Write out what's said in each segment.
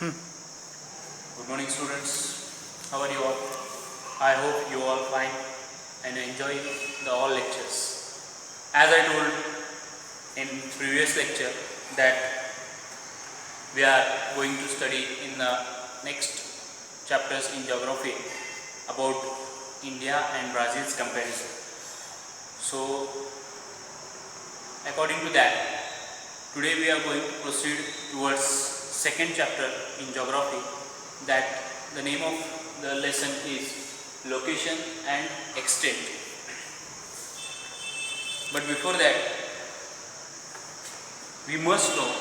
Good morning, students. How are you all? I hope you all fine and enjoy the all lectures. As I told in previous lecture that we are going to study in the next chapters in geography about India and Brazil's comparison. So according to that, today we are going to proceed towards second chapter in geography, that the name of the lesson is location and extent. But before that, we must know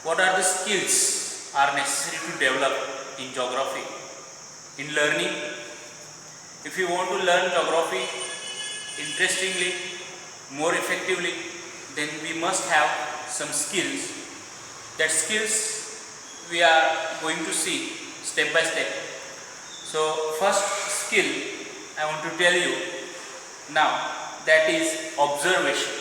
what are the skills are necessary to develop in geography. In learning, if you want to learn geography interestingly, more effectively, then we must have some skills. That skills we are going to see step by step. So first skill I want to tell you now, that is observation.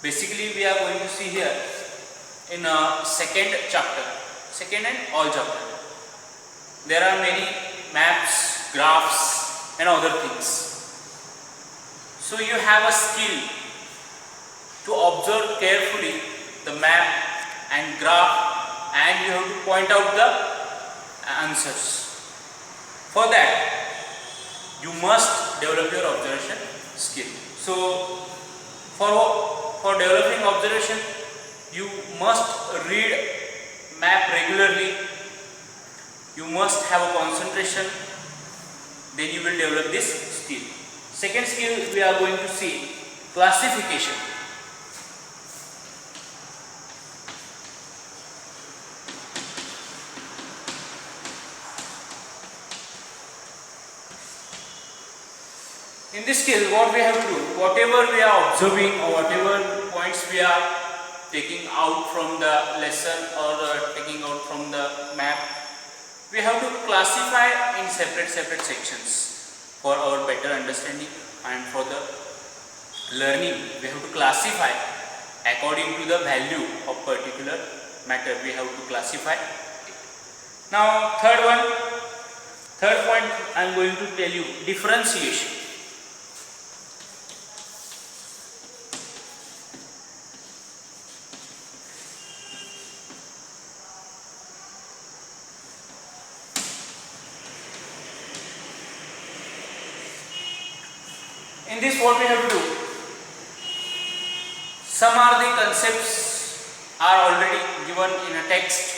Basically we are going to see here in a second chapter, second and all chapter. There are many maps, graphs and other things. So you have a skill to observe carefully the map and graph, and you have to point out the answers. For that, you must develop your observation skill. So for developing observation, you must read map regularly, you must have a concentration, then you will develop this skill. Second skill we are going to see, classification. In this skill, what we have to do, whatever we are observing or whatever points we are taking out from the lesson or taking out from the map, we have to classify in separate sections for our better understanding, and for the learning we have to classify according to the value of particular matter. We have to classify. Now third point I am going to tell you, differentiation. In this, what we have to do, some are the concepts are already given in a text.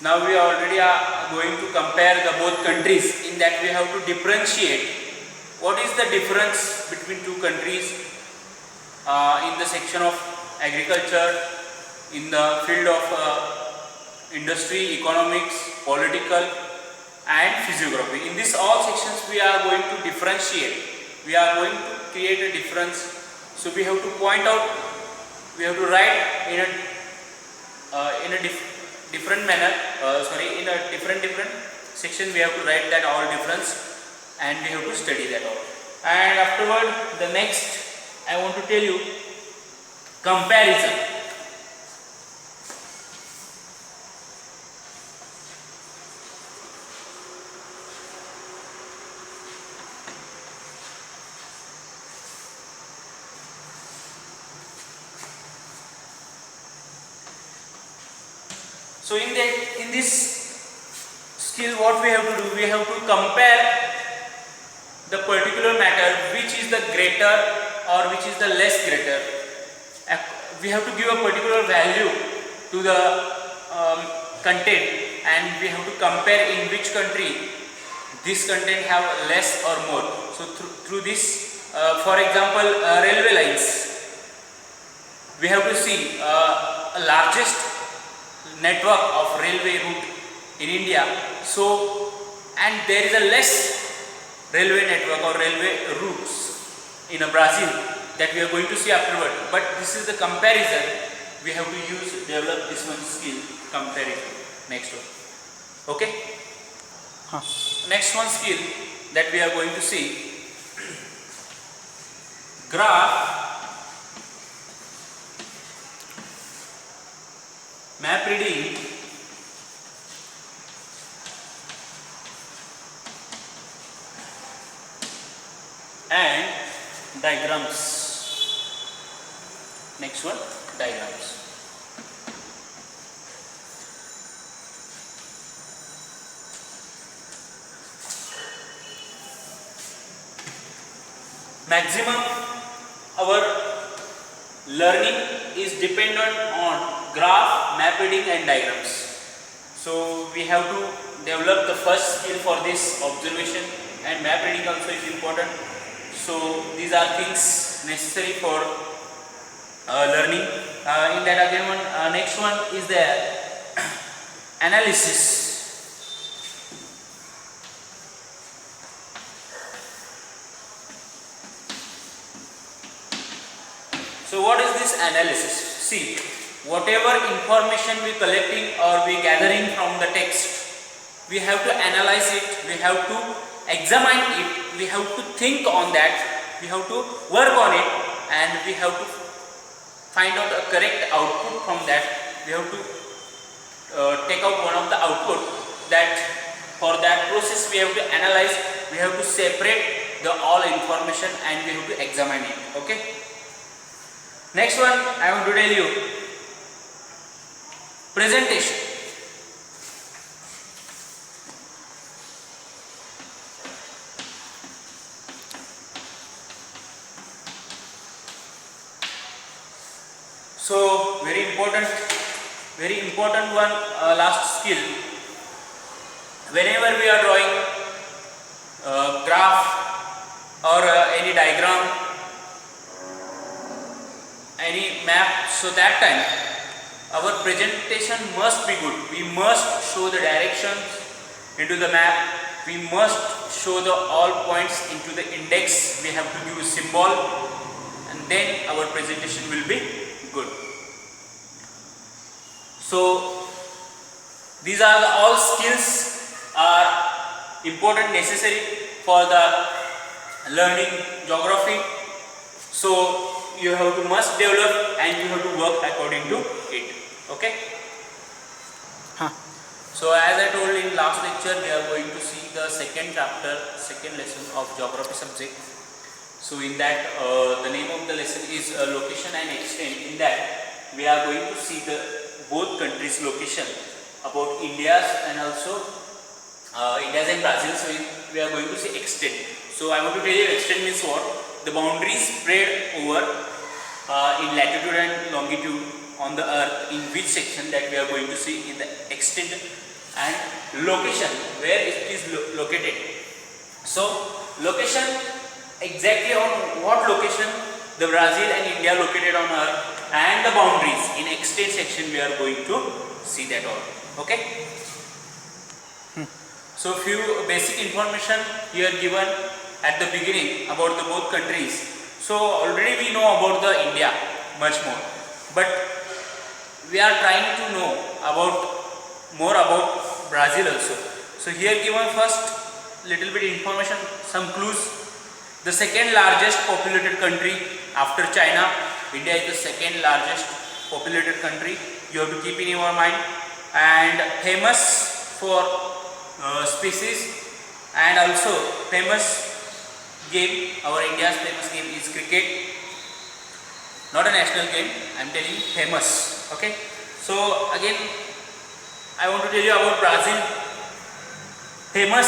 Now we already are going to compare the both countries. In that we have to differentiate what is the difference between two countries in the section of agriculture, in the field of industry, economics, political and physiography. In this all sections we are going to differentiate. We are going to create a difference. So we have to point out, we have to write in a different manner, in a different section we have to write that all difference, and we have to study that all. And afterward, the next I want to tell you, comparison. So in this skill, what we have to do, we have to compare the particular matter, which is the greater or which is the less greater. We have to give a particular value to the content, and we have to compare in which country this content have less or more. So through this, for example, railway lines, we have to see a largest network of railway route in India. So, and there is a less railway network or railway routes in Brazil that we are going to see afterward. But this is the comparison we have to use, develop this one skill, comparison. next one. Okay. Huh. Next one skill that we are going to see, graph, map reading, and diagrams. Next one, diagrams. Maximum our learning is dependent on graph, map reading and diagrams. So we have to develop the first skill for this, observation, and map reading also is important. So these are things necessary for learning. In that again one, next one is the analysis. So what is this analysis? See, whatever information we collecting or we gathering from the text, we have to analyze it, we have to examine it, we have to think on that, we have to work on it, and we have to find out a correct output from that. We have to take out one of the output. That for that process we have to analyze, we have to separate the all information and we have to examine it. Okay. Next one I want to tell you, presentation. So very important one, last skill. Whenever we are drawing graph or any diagram, any map, so that time our presentation must be good. We must show the directions into the map, we must show the all points into the index, we have to give a symbol, and then our presentation will be good. So these are the all skills are important, necessary for the learning geography. So you have to must develop and you have to work according to it. Okay. Huh. So as I told in last lecture, we are going to see the second chapter, second lesson of geography subject. So in that the name of the lesson is location and extent. In that we are going to see the both countries' location, about India's and also India's and Brazil. So we are going to see extent. So I want to tell you extent means what? The boundaries spread over in latitude and longitude on the earth, in which section that we are going to see in the extent, and location, where it is located. So location, exactly on what location the Brazil and India located on earth, and the boundaries in extent section we are going to see that all. Okay. So few basic information here given at the beginning about the both countries. So already we know about the India much more, but we are trying to know more about Brazil also. So here given first little bit information, some clues. The second largest populated country after China, India is the second largest populated country. You have to keep in your mind. And famous for species, and also famous game, our India's famous game is cricket. Not a national game, I am telling you, famous. Okay. So again I want to tell you about Brazil. Famous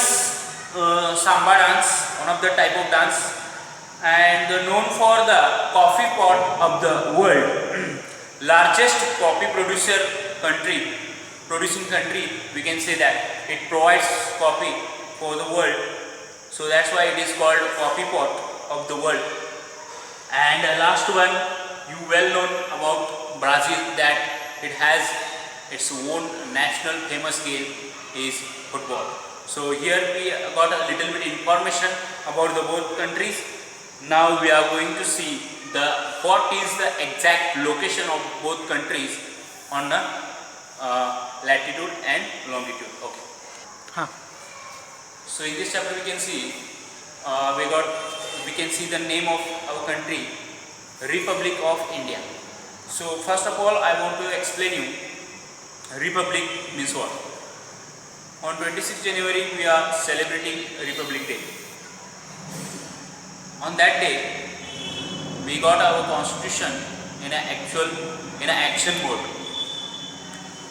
samba dance, one of the type of dance, and known for the coffee pot of the world. Largest coffee producing country, we can say that it provides coffee for the world. So that's why it is called coffee pot of the world. And last one, you well known about Brazil, that it has its own national famous game is football. So here we got a little bit information about the both countries. Now we are going to see what is the exact location of both countries on the latitude and longitude. Okay. हाँ. So in this chapter we can see we can see the name of our country, Republic of India. So first of all I want to explain you Republic means what. On 26th January we are celebrating Republic Day. On that day we got our constitution in an action mode.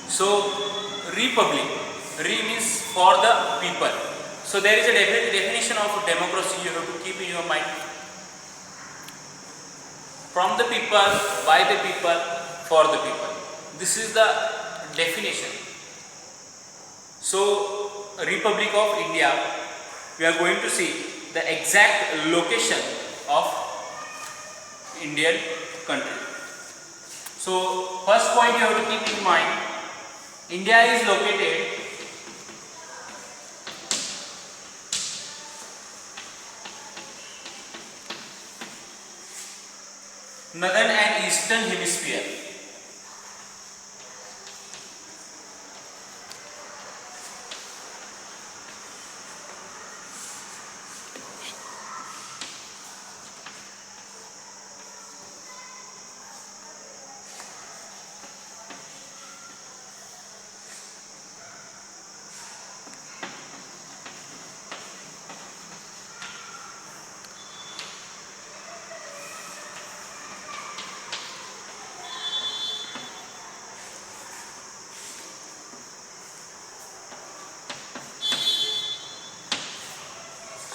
So Republic, means for the people. So there is a definition of democracy you have to keep in your mind. From the people, by the people, for the people. This is the definition. So Republic of India, we are going to see the exact location of Indian country. So first point you have to keep in mind, India is located northern and eastern hemisphere.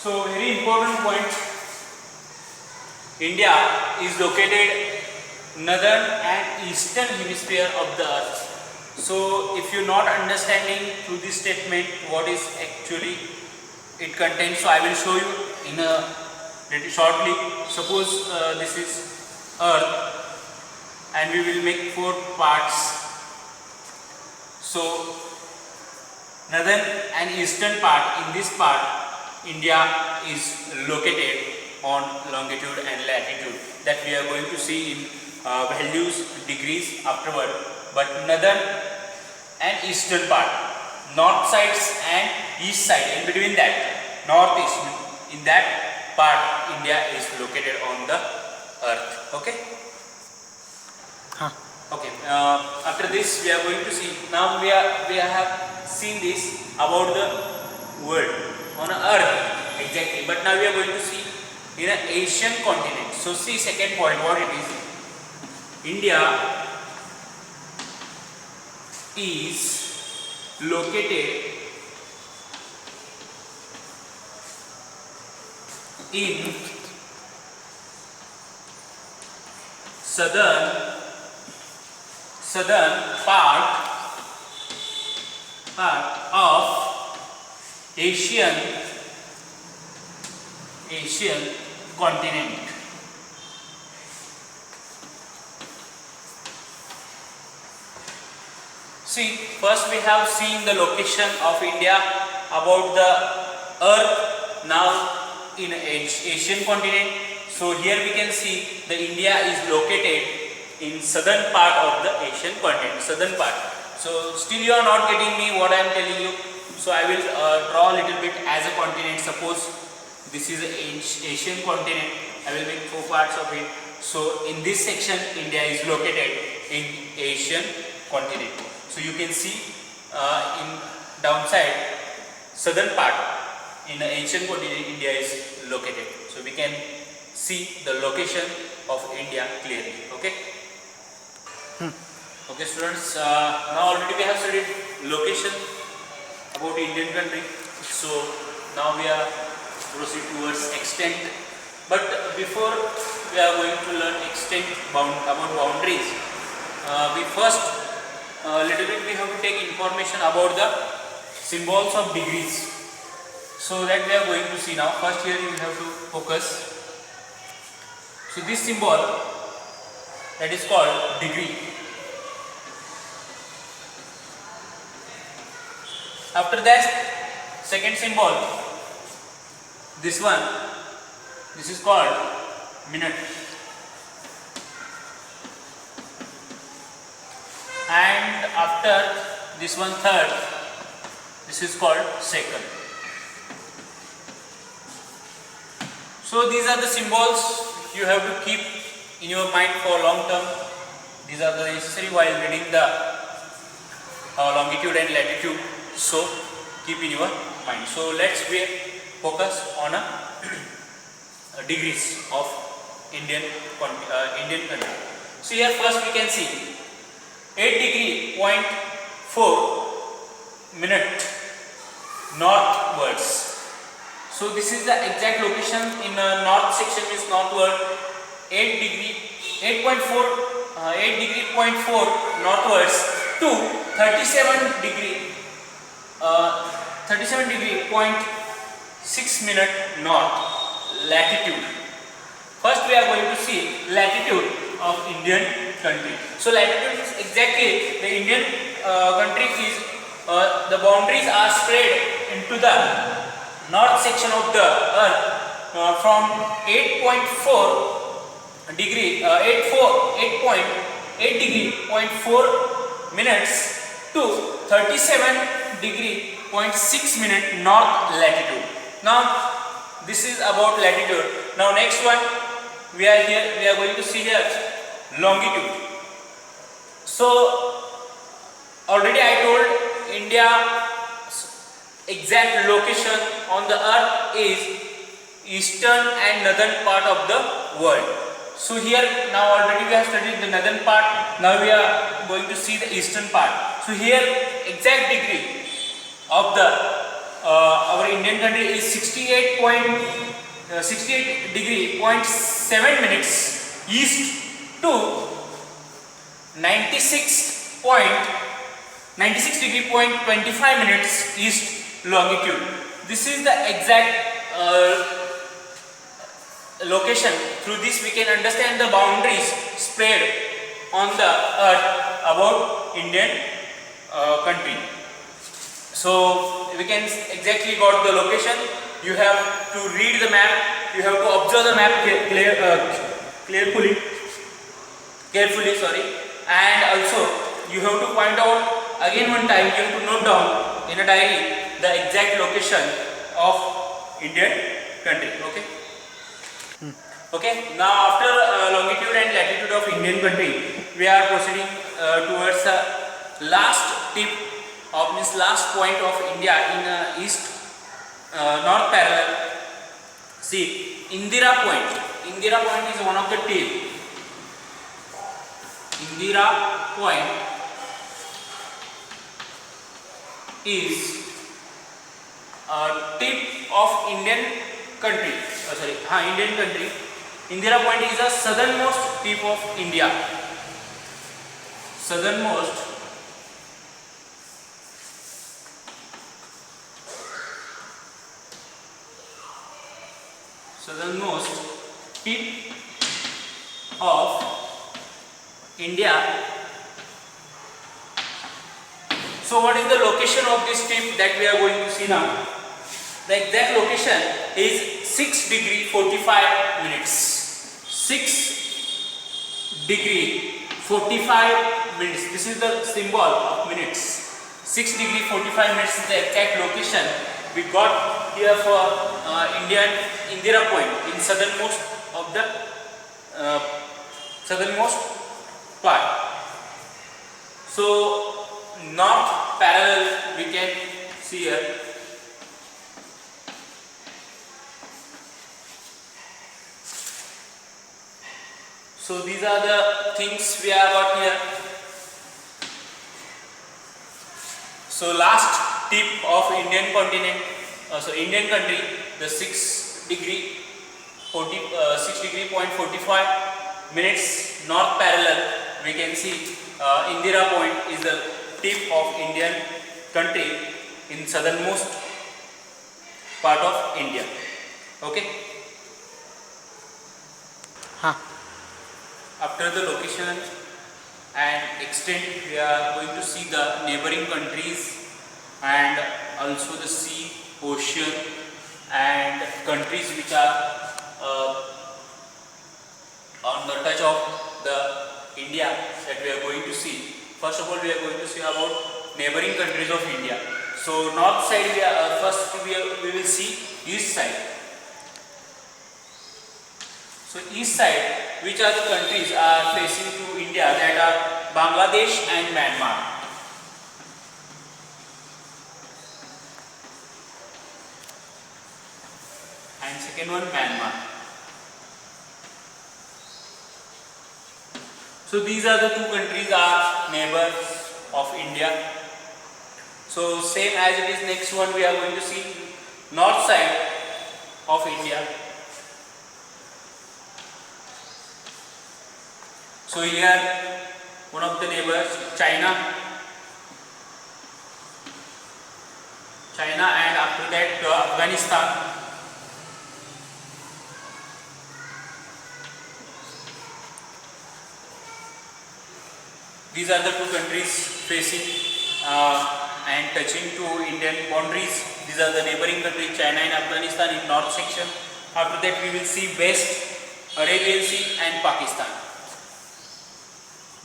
So very important point, India is located northern and eastern hemisphere of the earth. So if you are not understanding through this statement what is actually it contains, so I will show you in a little shortly. Suppose this is earth and we will make 4 parts. So northern and eastern part, in this part India is located on longitude and latitude, that we are going to see in values, degrees afterward. But northern and eastern part, north sides and east side, in between that, northeast, in that part India is located on the earth. Okay? हाँ. Okay. After this we are going to see, now we have seen this about the world on earth exactly, but now we are going to see in an Asian continent. So see second point what it is. India is located in southern part of Asian continent. See, first we have seen the location of India about the earth, now in Asian continent. So here we can see the India is located in southern part of the Asian continent, southern part. So still you are not getting me what I am telling you. So I will draw a little bit as a continent. Suppose this is an Asian continent. I will make 4 parts of it. So in this section India is located in Asian continent. So you can see in downside southern part in the Asian continent India is located. So we can see the location of India clearly. Okay. Okay students, now already we have studied location about Indian country. So now we are proceed towards extent. But before we are going to learn extent about boundaries, we first little bit we have to take information about the symbols of degrees. So that we are going to see now. First here you will have to focus. So this symbol that is called degree. After that, second symbol, this one, this is called minute. And after this one third, this is called second. So these are the symbols you have to keep in your mind for long term. These are the necessary while reading the longitude and latitude. So keep in your mind. So let's focus on degrees of Indian country. So here first we can see 8 degree point 4 minute northwards. So this is the exact location in north section, is northward. 8 degree point 4 northwards to 37 degree point 6 minute north latitude. First we are going to see latitude of Indian country. So latitude is exactly the Indian country is the boundaries are spread into the north section of the earth from 8.4 degree 8 degree point 4 minutes to 37 degree point 6 minute north latitude. Now this is about latitude. Now next one we are going to see here longitude. So already I told India exact location on the earth is eastern and northern part of the world. So here now already we have studied the northern part, now we are going to see the eastern part. So here exact degree of the our Indian country is 68 degree point 7 minutes east to 96 degree point 25 minutes east longitude. This is the exact location. Through this we can understand the boundaries spread on the earth about Indian country. So we can exactly got the location. You have to read the map, you have to observe the map carefully, and also you have to find out again one time, you have to note down in a diary the exact location of Indian country. Okay, now after longitude and latitude of Indian country, we are proceeding towards the last tip of means last point of India in east north parallel. See, Indira Point. Indira Point is one of the tip. Indira Point is a tip of Indian country. Indian country. Indira Point is the southernmost tip of India. Southernmost tip of India. So what is the location of this tip that we are going to see now? The exact location is 6 degree 45 minutes. 6 degree 45 minutes. This is the symbol of minutes. 6 degree 45 minutes is the exact location we got here for Indira Point in southernmost of the southernmost part. So north parallel we can see here. So these are the things we have got here. So last tip of Indian continent, Indian country, the 6 degree point 45 minutes north parallel, we can see Indira Point is the tip of Indian country in southernmost part of India. Okay. After the location and extent, we are going to see the neighboring countries and also the sea, ocean and countries which are on the touch of the India that we are going to see First of all, we are going to see about neighboring countries of India. So north side, we will see east side. So east side, which are the countries are facing to India, that are Bangladesh and Myanmar. And second one, Myanmar. So these are the two countries are neighbors of India. So same as it is, next one we are going to see north side of India. So here one of the neighbors, China, and after that Afghanistan. These are the two countries facing and touching to Indian boundaries. These are the neighboring countries, China and Afghanistan in north section. After that we will see West, Arabian Sea and Pakistan.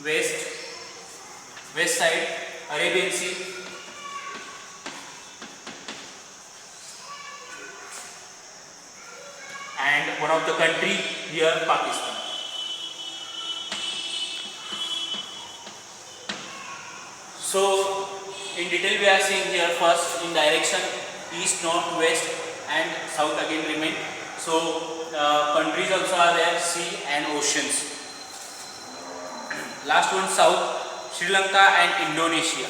West side, Arabian Sea. And one of the country here, Pakistan. So in detail we are seeing here first in direction east, north, west and south again remain. So countries also are there, sea and oceans. Last one south, Sri Lanka and Indonesia.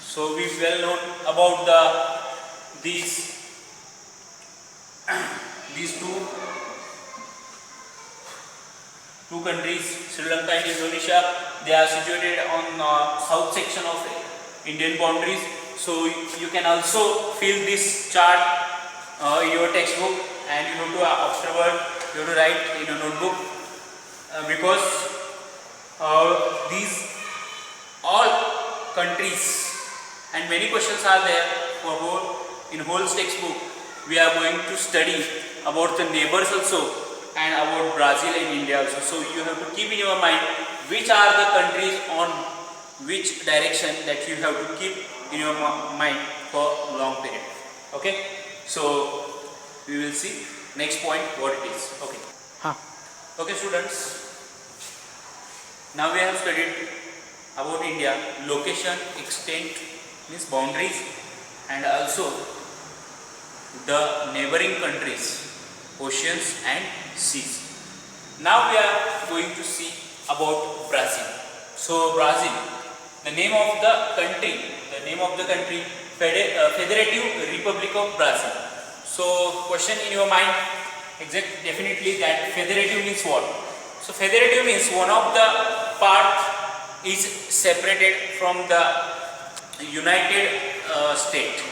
So we well known about these two countries, Sri Lanka and Indonesia. They are situated on south section of Indian boundaries. So you can also fill this chart in your textbook, and you have to afterward you have to write in a notebook because these all countries. And many questions are there in whole textbook. We are going to study about the neighbors also and about Brazil and India also. So you have to keep in your mind which are the countries on which direction that you have to keep in your mind for long period. Okay. So we will see next point what it is. Okay. Okay students. Now we have studied about India, location, extent, means boundaries, and also the neighboring countries, oceans and seas. Now we are going to see about Brazil. So Brazil, the name of the country, Federative Republic of Brazil. So question in your mind, definitely that federative means what? So federative means one of the part is separated from the United States,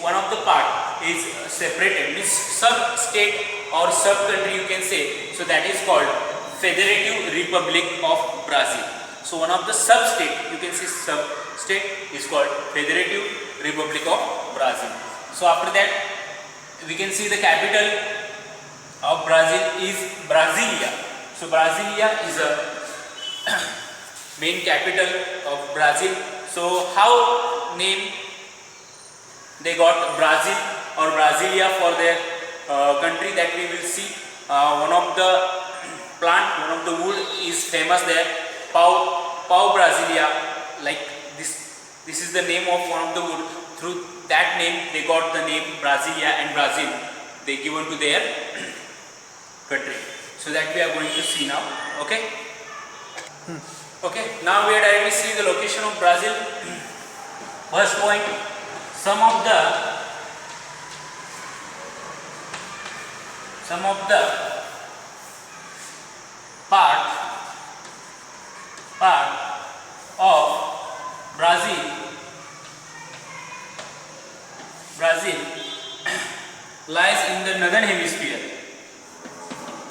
one of the part is separated, means sub-state or sub-country you can say. So that is called Federative Republic of Brazil. So one of the sub-state, you can say sub-state, is called Federative Republic of Brazil. So after that, we can see the capital of Brazil is Brasilia. So Brasilia is a main capital of Brazil. So how name they got Brazil or Brasilia for their country, that we will see. One of the plant, one of the wood is famous there, Pau Brasilia, like this is the name of one of the wood. Through that name they got the name Brasilia, and Brazil they given to their country. So that we are going to see now. Okay. Okay, now we are directly see the location of Brazil. First point, some of the part of Brazil lies in the northern hemisphere.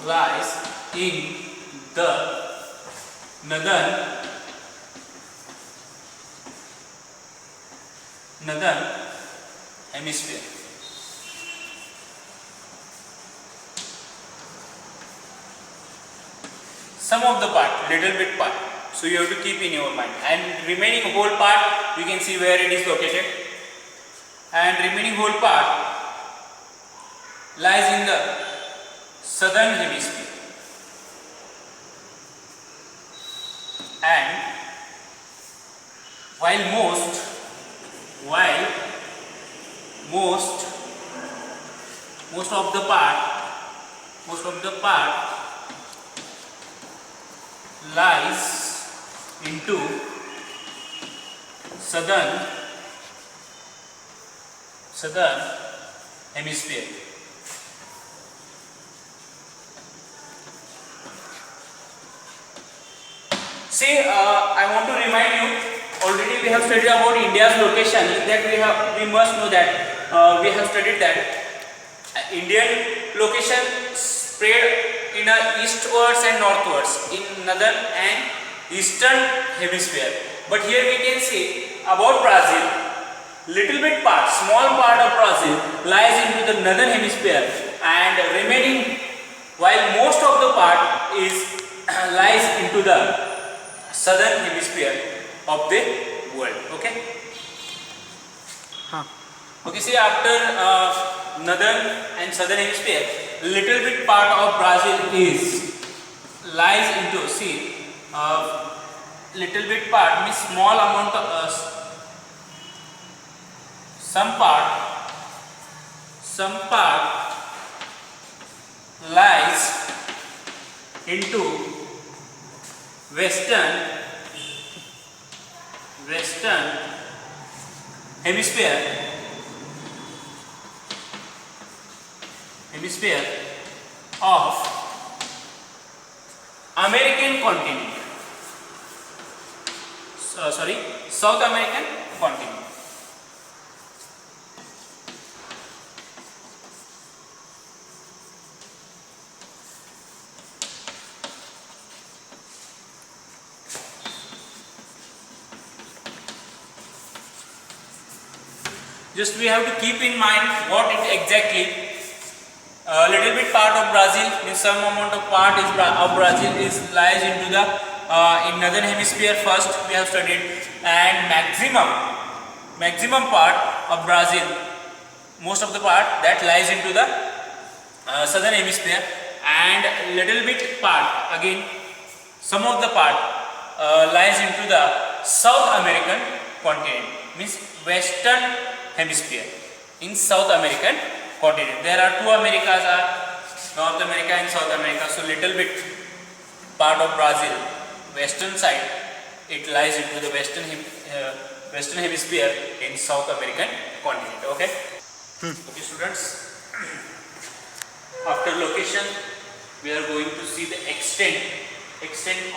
Lies in the northern hemisphere. Some of the part, little bit part. So you have to keep in your mind. And remaining whole part, you can see where it is located. And remaining whole part lies in the southern hemisphere. And while most of the part lies into southern hemisphere. See, I want to remind you, already we have studied about India's location. In that we must know that we have studied that Indian location spread in eastwards and northwards in northern and eastern hemisphere. But here we can see about Brazil, little bit part, small part of Brazil lies into the northern hemisphere, and remaining, while most of the part is lies into the southern hemisphere of the world. Okay. Okay. See, after northern and southern hemisphere, little bit part of Brazil lies into, see, little bit part means small amount of some part lies into western hemisphere of American continent. South American continent. Just we have to keep in mind what it exactly. Little bit part of Brazil means some amount of part of Brazil lies into the in northern hemisphere. First we have studied, and maximum part of Brazil, most of the part that lies into the southern hemisphere, and little bit part again, some of the part lies into the South American continent, means western hemisphere in South American continent. There are two Americas, are North America and South America. So little bit part of Brazil, western side, it lies into the western hemisphere in South American continent. Okay. Okay, students. After location, we are going to see the extent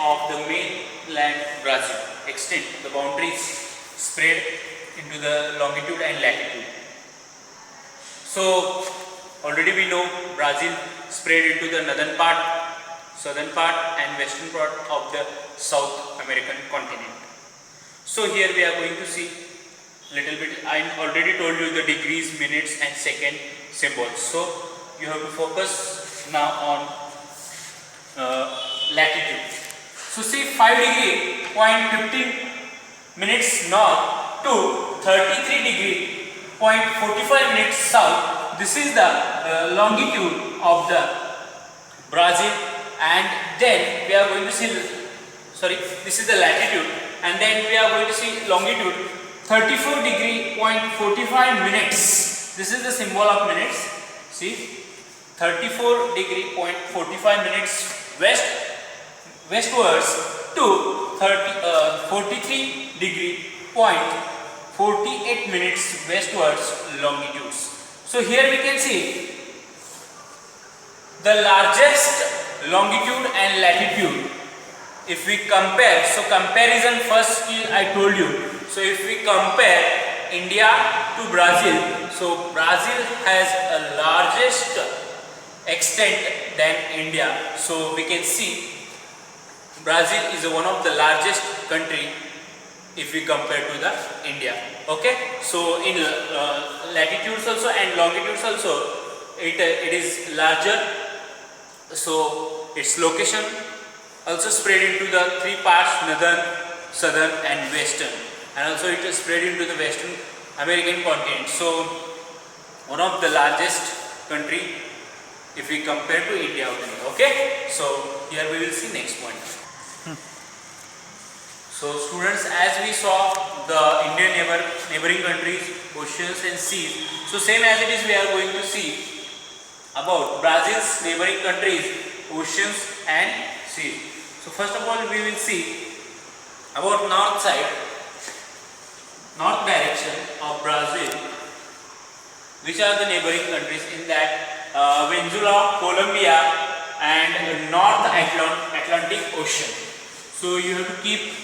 of the mainland Brazil. Extent, the boundaries spread into the longitude and latitude. So already we know Brazil spread into the northern part, southern part and western part of the South American continent. So here we are going to see little bit. I already told you the degrees, minutes and second symbols. So you have to focus now on latitude. So see, 5 degree point 15 minutes north to 33 degree point 45 minutes south. This is the longitude of the Brazil, and then we are going to see, this is the latitude, and then we are going to see longitude 34 degree point 45 minutes. This is the symbol of minutes. See, 34 degree point 45 minutes westwards to 43 degree point 48 minutes westwards longitudes. So here we can see the largest longitude and latitude. If we compare, so comparison first skill I told you. So if we compare India to Brazil, so Brazil has a largest extent than India. So we can see Brazil is one of the largest country if we compare to the India. Okay, so in latitudes also and longitudes also it is larger. So its location also spread into the three parts: northern, southern and western, and also it is spread into the western American continent. So one of the largest country if we compare to India only. Okay, so here we will see next point. So students, as we saw the Indian neighboring countries, oceans and seas, so same as it is we are going to see about Brazil's neighboring countries, oceans and seas. So first of all we will see about north direction of Brazil, which are the neighboring countries in that Venezuela, Colombia and North Atlantic Ocean. So you have to keep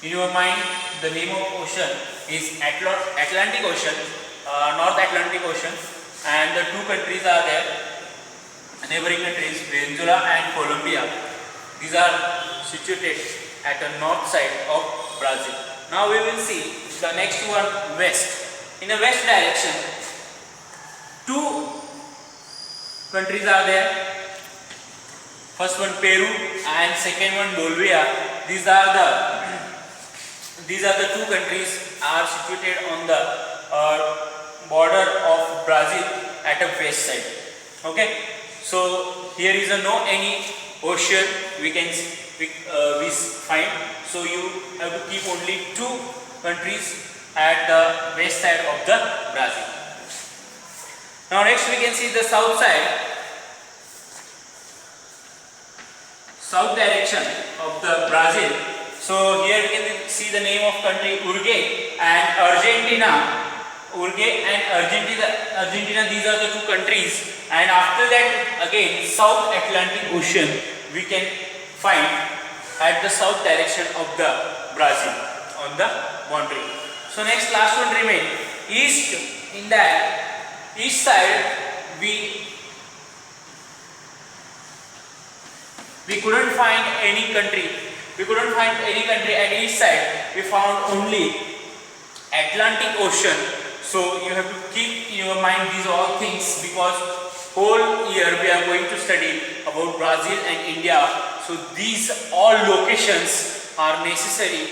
in your mind the name of ocean is Atlantic Ocean, North Atlantic Ocean, and the two countries are there, neighboring countries Venezuela and Colombia. These are situated at the north side of Brazil. Now we will see the next one, west. In the west direction, two countries are there. First one Peru and second one Bolivia. These are the two countries are situated on the border of Brazil at the west side. Okay, so here is no any ocean we find. So you have to keep only two countries at the west side of the Brazil. Now next we can see the south side, south direction of the Brazil. So here we can see the name of country Uruguay and Argentina. Uruguay and Argentina, these are the two countries, and after that again South Atlantic Ocean we can find at the south direction of the Brazil on the boundary. So next last one remain east. In that east side we couldn't find any country. We couldn't find any country at east side. We found only Atlantic Ocean. So you have to keep in your mind these all things, because whole year we are going to study about Brazil and India. So these all locations are necessary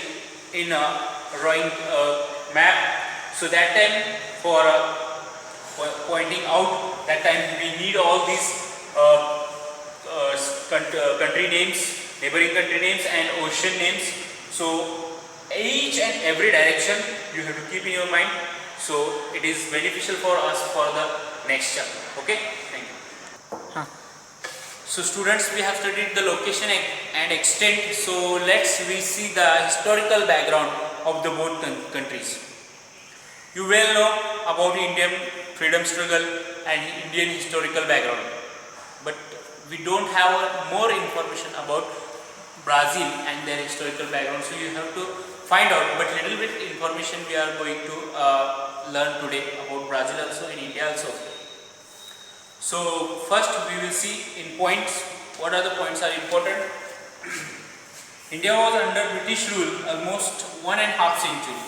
in a drawing map. So that time for pointing out, that time we need all these country names, neighboring country names and ocean names. So each and every direction you have to keep in your mind. So it is beneficial for us for the next chapter. Okay, thank you. So students, we have studied the location and extent. So let's we see the historical background of the both countries. You well know about Indian freedom struggle and Indian historical background, but we don't have more information about Brazil and their historical background. So you have to find out, but little bit information we are going to learn today about Brazil also and India also. So first we will see in points, what are the points are important. India was under British rule almost 1.5 century.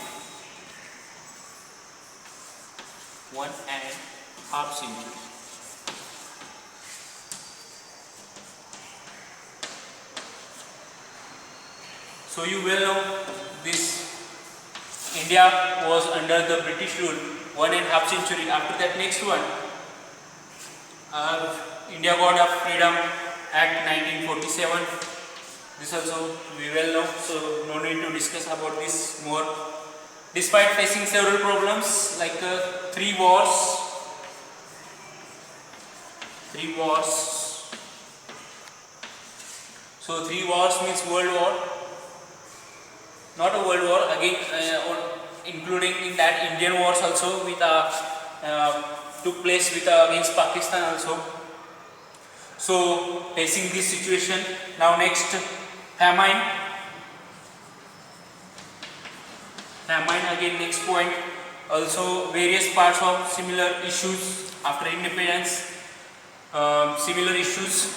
1.5 century. So you will know this, India was under the British rule 1.5 century. After that, next one, India got a Freedom Act 1947. This also we well know, so no need to discuss about this more. Despite facing several problems like 3 wars. So 3 wars means World War. Not a world war again, including in that Indian wars also with took place with against Pakistan also. So facing this situation, now next famine again, next point, also various parts of similar issues after independence, similar issues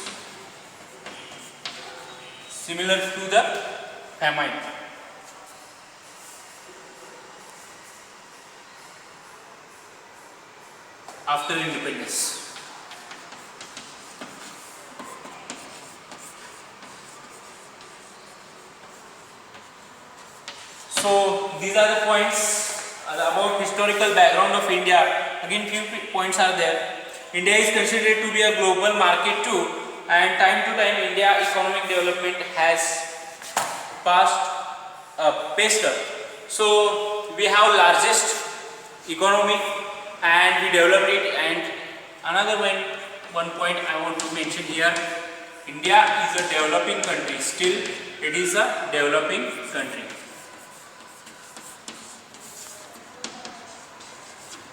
similar to the famine. After independence. So these are the points about historical background of India. Again, few points are there. India is considered to be a global market too, and time to time India economic development has paced up. So we have largest economy and we developed it. And another one point I want to mention here, India is a developing country. Still it is a developing country.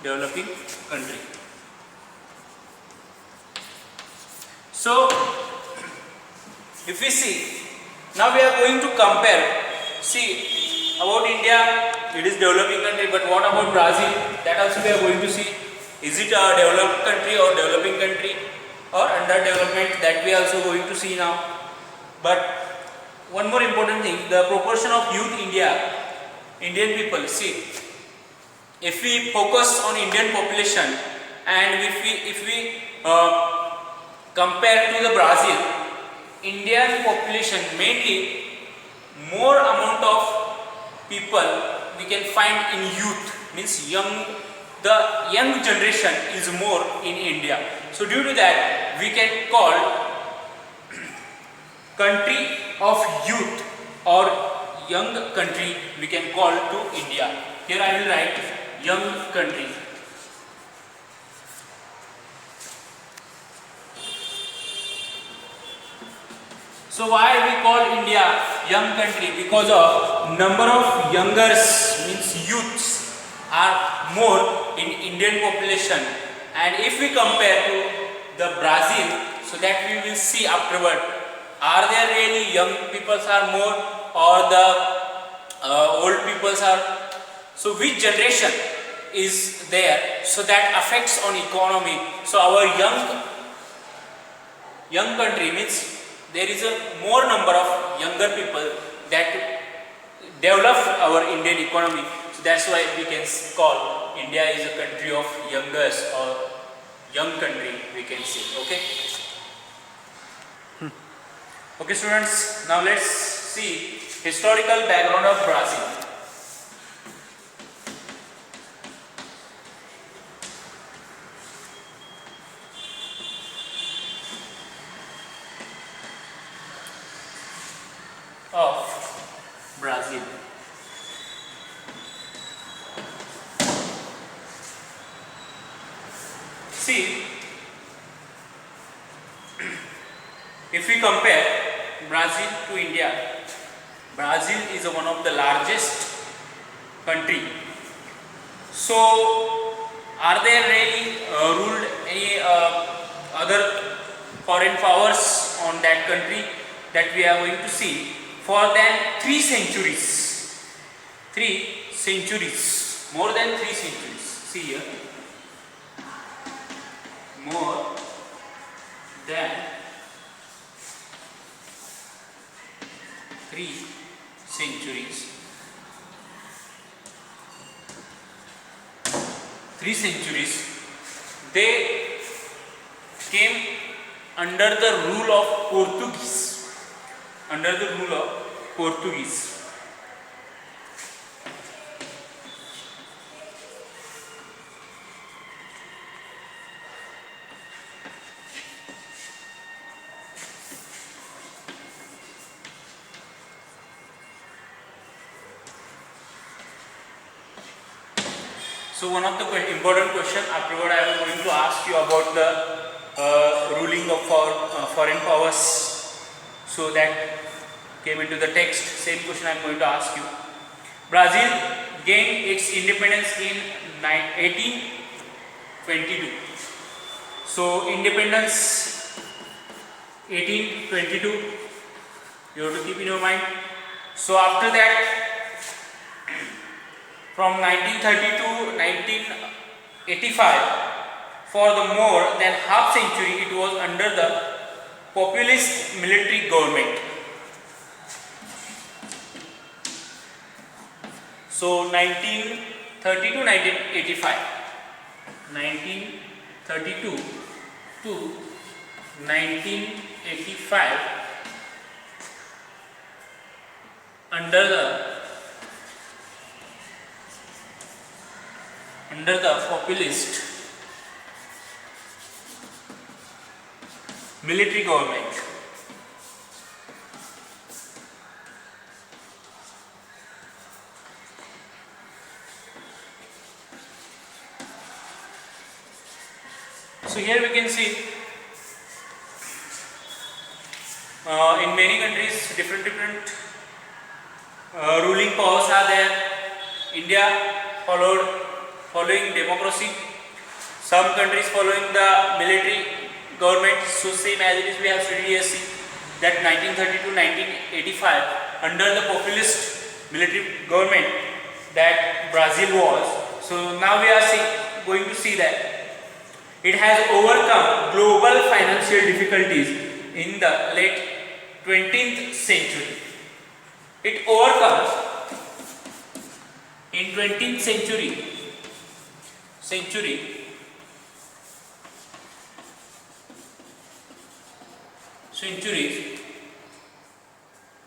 Developing country. So if we see, now we are going to compare. See about India, it is developing country, but what about Brazil? That also we are going to see. Is it a developed country or developing country or under development? That we are also going to see now. But one more important thing, the proportion of youth Indian people. See, if we focus on Indian population and if we compare to the Brazil, Indian population mainly more amount of people we can find in youth, means the young generation is more in India. So due to that we can call country of youth or young country, we can call to India. Here I will write young country. So why we call India young country? Because of number of youngers, means youths are more in Indian population. And if we compare to the Brazil, so that we will see afterward, are there really young people are more or the old people are? So which generation is there? So that affects on economy. So our young country means there is a more number of younger people that develop our Indian economy. So that's why we can call India is a country of youngers or young country, we can say. Okay. Okay students, now let's see historical background of Brazil. Of Brazil. See, if we compare Brazil to India, Brazil is one of the largest country. So are there really ruled any other foreign powers on that country? That we are going to see for than 3 centuries. 3 centuries, more than 3 centuries. See here, more than 3 centuries. 3 centuries they came under the rule of Portuguese. Under the rule of Portuguese. So one of the important question afterward I am going to ask you about the ruling of foreign powers. So that came into the text. Same question I am going to ask you. Brazil gained its independence in 1822. So independence 1822. You have to keep in your mind. So after that, from 1930 to 1985, for the more than half century, it was under the populist military government. So 1930 to 1985. 1932 to 1985 under the populist military government. So here we can see in many countries different ruling powers are there. India following democracy. Some countries following the military government. So same as it is, we have studied here, see that 1930 to 1985 under the populist military government that Brazil was. So now we are going to see that it has overcome global financial difficulties in the late 20th century. It overcomes in 20th centuries.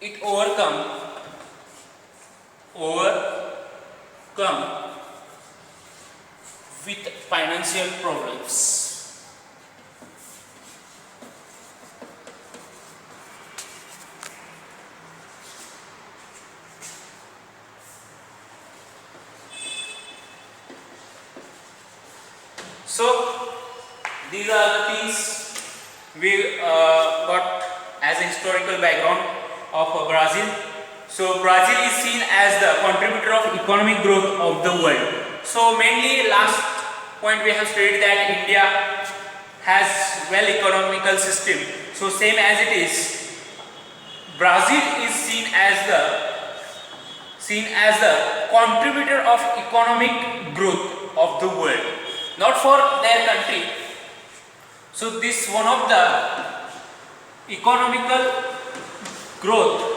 It overcome with financial problems. So these are the things we got as a historical background of Brazil. So Brazil is seen as the contributor of economic growth of the world. So mainly last point we have studied that India has well economical system. So same as it is, Brazil is seen as the contributor of economic growth of the world, not for their country. So this one of the economical growth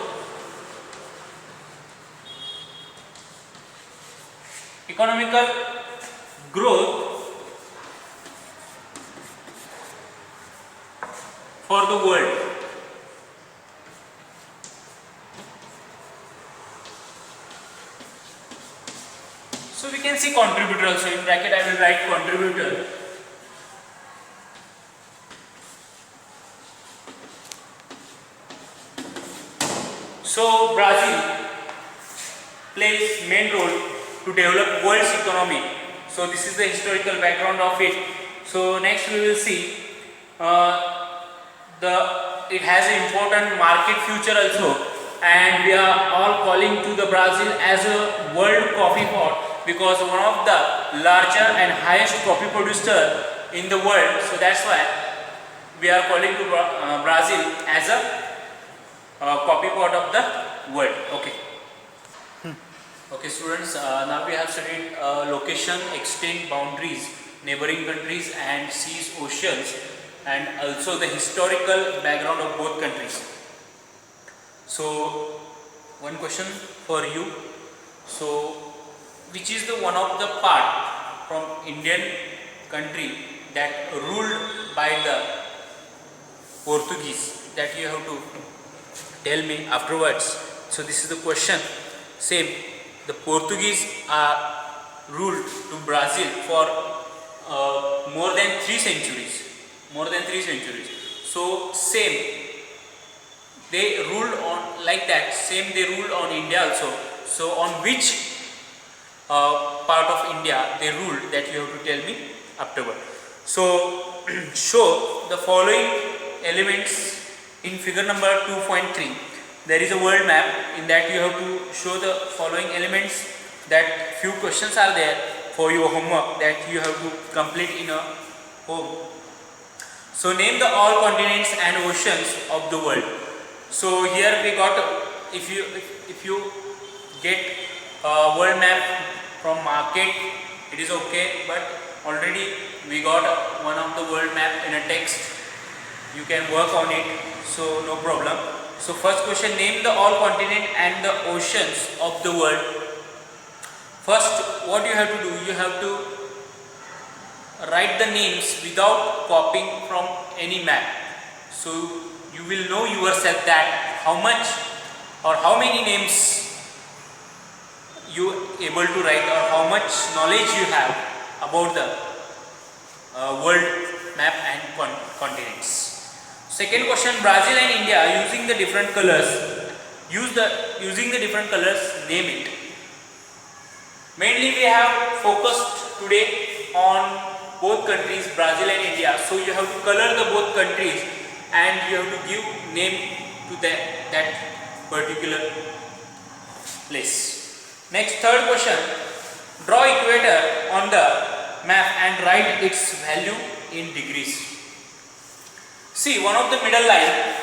for the world. So we can see contributor also, in bracket I will write contributor. So Brazil plays main role to develop world's economy. So this is the historical background of it. So next we will see it has an important market future also, and we are all calling to the Brazil as a world coffee pot because one of the larger and highest coffee producer in the world. So that's why we are calling to Brazil as a coffee pot of the world. Okay. Okay students, now we have studied location, extent, boundaries, neighboring countries and seas, oceans, and also the historical background of both countries. So one question for you. So which is the one of the part from Indian country that ruled by the Portuguese, that you have to tell me afterwards. So this is the question. Same, the Portuguese are ruled to Brazil for more than 3 centuries. So same, they ruled on like that. Same, they ruled on India also. So on which part of India they ruled, that you have to tell me afterward. So show the following elements in figure number 2.3. There is a world map. In that you have to show the following elements. That few questions are there for your homework that you have to complete in a home. So name the all continents and oceans of the world. So here we got, if you get a world map from market, it is okay, but already we got one of the world map in a text. You can work on it, so no problem. So first question, name the all continent and the oceans of the world. First, what you have to do, you have to write the names without copying from any map. So you will know yourself that how much or how many names you able to write or how much knowledge you have about the world map and continents. Second question, Brazil and India using the different colors. Using the different colors, name it. Mainly we have focused today on both countries, Brazil and India. So you have to color the both countries and you have to give name to that particular place. Next, third question, draw equator on the map and write its value in degrees. See, one of the middle line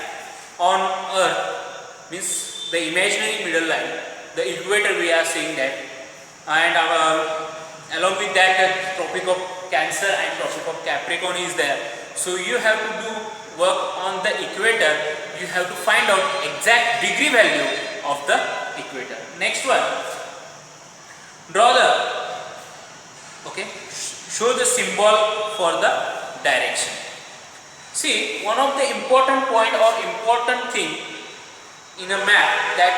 on earth means the imaginary middle line, the equator we are saying that, and along with that the Tropic of Cancer and Tropic of Capricorn is there. So you have to do work on the equator. You have to find out exact degree value of the equator. Next one, draw the show the symbol for the direction. See, one of the important point or important thing in a map, that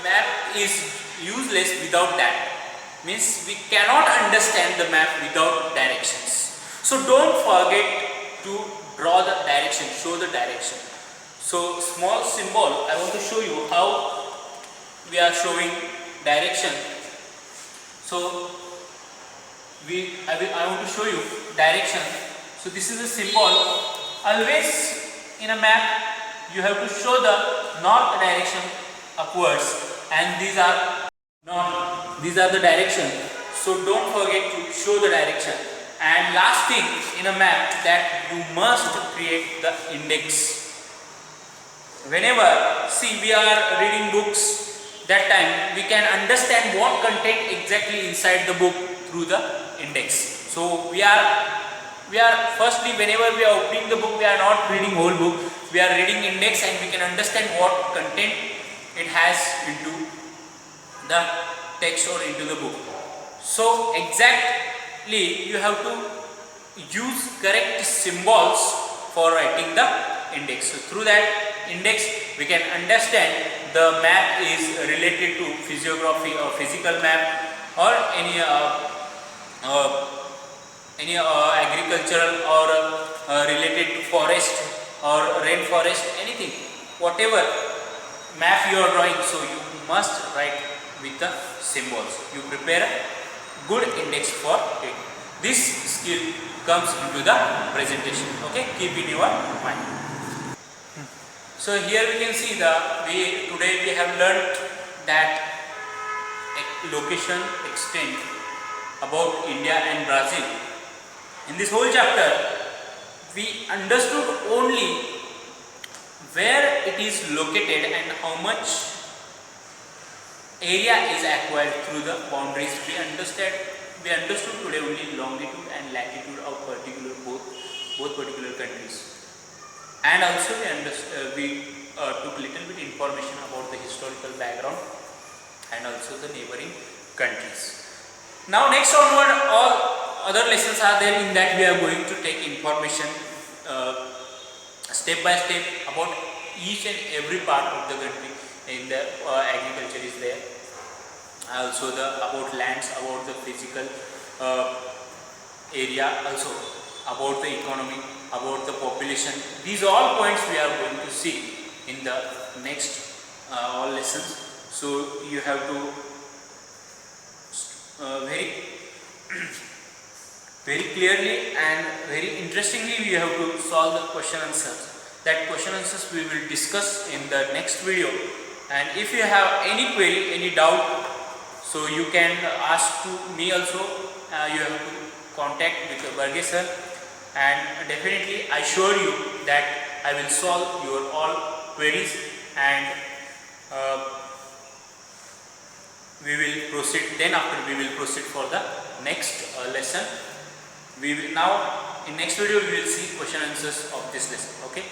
map is useless without that. Means we cannot understand the map without directions. So don't forget to draw the direction, show the direction. So small symbol, I want to show you how we are showing direction. So I want to show you direction. So this is a symbol. Always in a map you have to show the north direction upwards, and these are the direction. So don't forget to show the direction. And last thing in a map, that you must create the index. Whenever we are reading books, that time we can understand what content exactly inside the book through the index. So we are firstly, whenever we are opening the book, we are not reading whole book, we are reading index, and we can understand what content it has into the text or into the book. So exactly you have to use correct symbols for writing the index. So through that index we can understand the map is related to physiography or physical map, or any agricultural or related to forest or rainforest, anything, whatever map you are drawing. So you must write with the symbols. You prepare a good index for it. This skill comes into the presentation. Okay, keep in your mind. So here we can see today we have learned that location extent about India and Brazil. In this whole chapter we understood only where it is located and how much area is acquired through the boundaries. We understood today only longitude and latitude of both particular countries, and also we took little bit information about the historical background and also the neighboring countries. Now next onward, all other lessons are there. In that we are going to take information step by step about each and every part of the country. In the agriculture is there, also about lands, about the physical area, also about the economy, about the population. These all points we are going to see in the next all lessons. So you have to very clearly and very interestingly we have to solve the question answers. That question answers we will discuss in the next video. And if you have any query, any doubt, so you can ask to me also. You have to contact with Varghese sir, and definitely I assure you that I will solve your all queries, and we will proceed. Then after we will proceed for the next lesson. We will now in next video we will see question answers of this lesson. Okay.